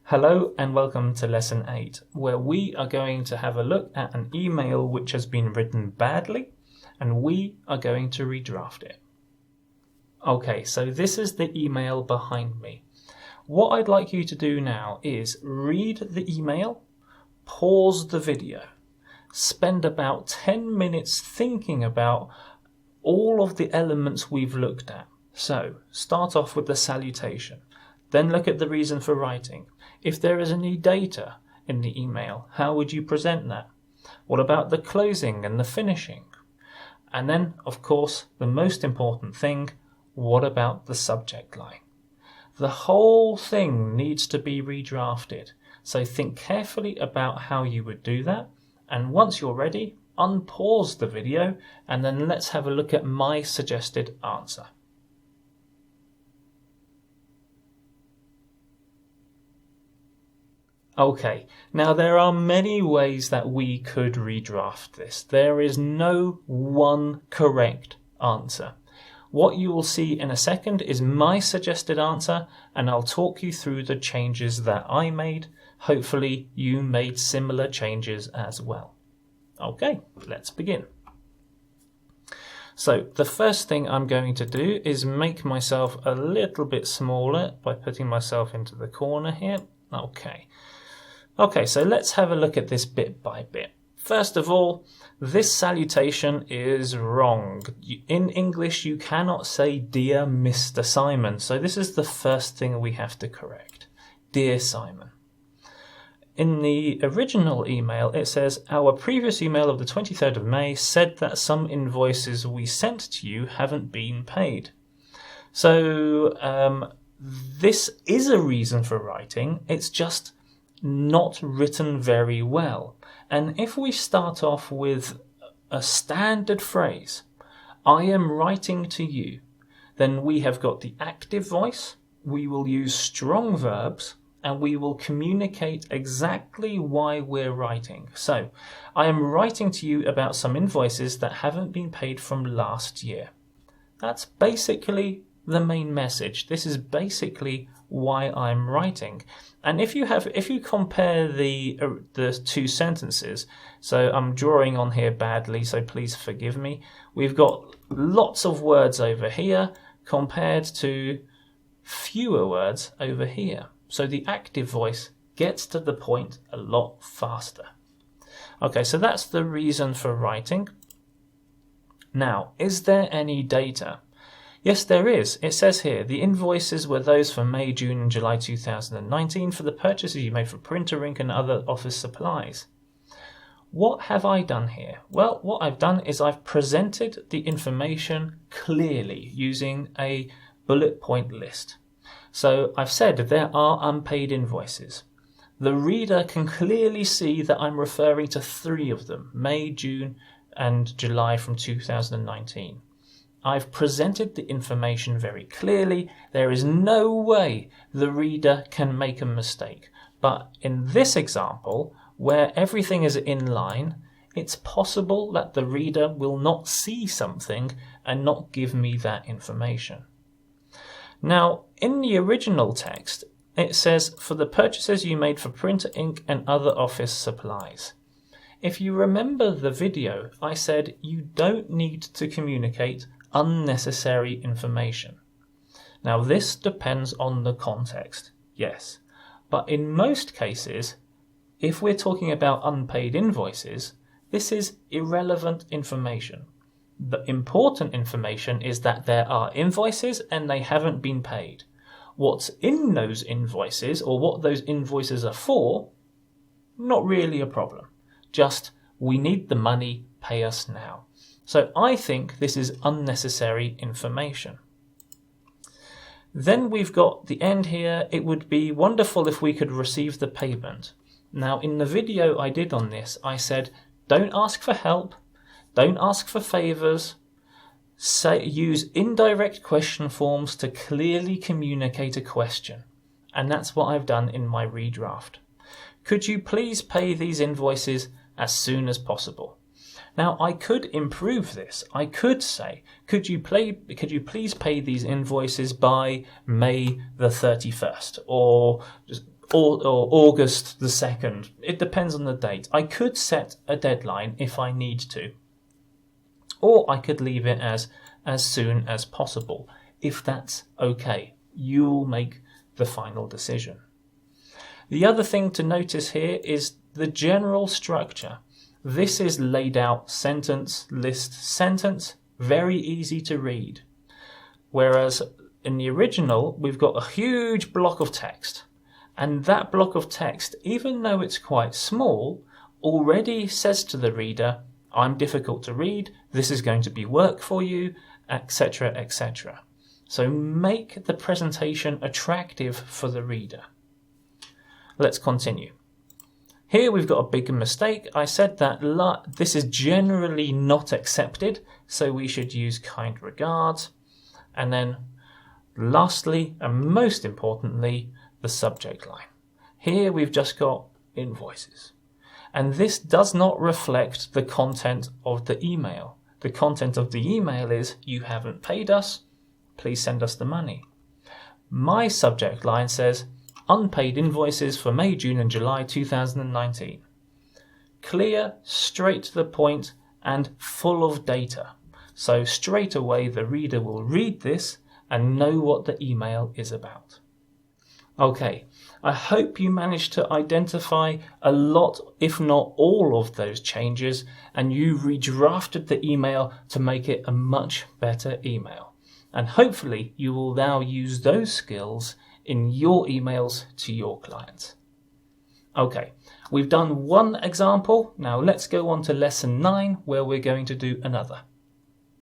Hello and welcome to Lesson 8, where we are going to have a look at an email which has been written badly, and we are going to redraft it. Okay, so this is the email behind me. What I'd like you to do now is read the email, pause the video, spend about 10 minutes thinking about all of the elements we've looked at. So, start off with the salutation, then look at the reason for writing. If there is any data in the email, how would you present that? What about the closing and the finishing? And then, of course, the most important thing, what about the subject line? The whole thing needs to be redrafted, so think carefully about how you would do that, and once you're ready, unpause the video, and then let's have a look at my suggested answer. Okay, now there are many ways that we could redraft this. There is no one correct answer. What you will see in a second is my suggested answer, and I'll talk you through the changes that I made. Hopefully you made similar changes as well. Okay, let's begin. So the first thing I'm going to do is make myself a little bit smaller by putting myself into the corner here. Okay, so let's have a look at this bit by bit. First of all, this salutation is wrong. In English, you cannot say Dear Mr. Simon, so this is the first thing we have to correct. Dear Simon. In the original email, it says, our previous email of the 23rd of May said that some invoices we sent to you haven't been paid. So this is a reason for writing, it's just not written very well. And if we start off with a standard phrase, I am writing to you, then we have got the active voice, we will use strong verbs, and we will communicate exactly why we're writing. So, I am writing to you about some invoices that haven't been paid from last year. That's basically the main message. This is basically why I'm writing. And if you compare the two sentences, so I'm drawing on here badly, so please forgive me. We've got lots of words over here compared to fewer words over here. So the active voice gets to the point a lot faster. Okay, so that's the reason for writing. Now, is there any data? Yes, there is. It says here, the invoices were those for May, June and July 2019 for the purchases you made for printer ink and other office supplies. What have I done here? Well, what I've done is I've presented the information clearly using a bullet point list. So I've said there are unpaid invoices. The reader can clearly see that I'm referring to 3 of them, May, June and July from 2019. I've presented the information very clearly. There is no way the reader can make a mistake. But in this example, where everything is in line, it's possible that the reader will not see something and not give me that information. Now, in the original text, it says, for the purchases you made for printer ink and other office supplies. If you remember the video, I said you don't need to communicate unnecessary information. Now this depends on the context, yes, but in most cases, if we're talking about unpaid invoices, this is irrelevant information. The important information is that there are invoices and they haven't been paid. What's in those invoices or what those invoices are for, not really a problem. Just, we need the money, pay us now. So I think this is unnecessary information. Then we've got the end here. It would be wonderful if we could receive the payment. Now in the video I did on this, I said, don't ask for help, don't ask for favours, use indirect question forms to clearly communicate a question. And that's what I've done in my redraft. Could you please pay these invoices as soon as possible? Now, I could improve this. I could say, could you please pay these invoices by May the 31st? Or just or August the 2nd. It depends on the date. I could set a deadline if I need to, or I could leave it as soon as possible. If that's okay, you'll make the final decision. The other thing to notice here is the general structure. This is laid out sentence, list, sentence, very easy to read. Whereas in the original, we've got a huge block of text. And that block of text, even though it's quite small, already says to the reader, I'm difficult to read, this is going to be work for you, etc., etc. So make the presentation attractive for the reader. Let's continue. Here we've got a big mistake. I said that this is generally not accepted, so we should use kind regards. And then lastly, and most importantly, the subject line. Here we've just got invoices. And this does not reflect the content of the email. The content of the email is, you haven't paid us, please send us the money. My subject line says, unpaid invoices for May, June and July 2019. Clear, straight to the point, and full of data. So straight away the reader will read this and know what the email is about. Okay, I hope you managed to identify a lot, if not all of those changes, and you redrafted the email to make it a much better email. And hopefully you will now use those skills in your emails to your clients. Okay, we've done one example. Now let's go on to lesson 9, where we're going to do another.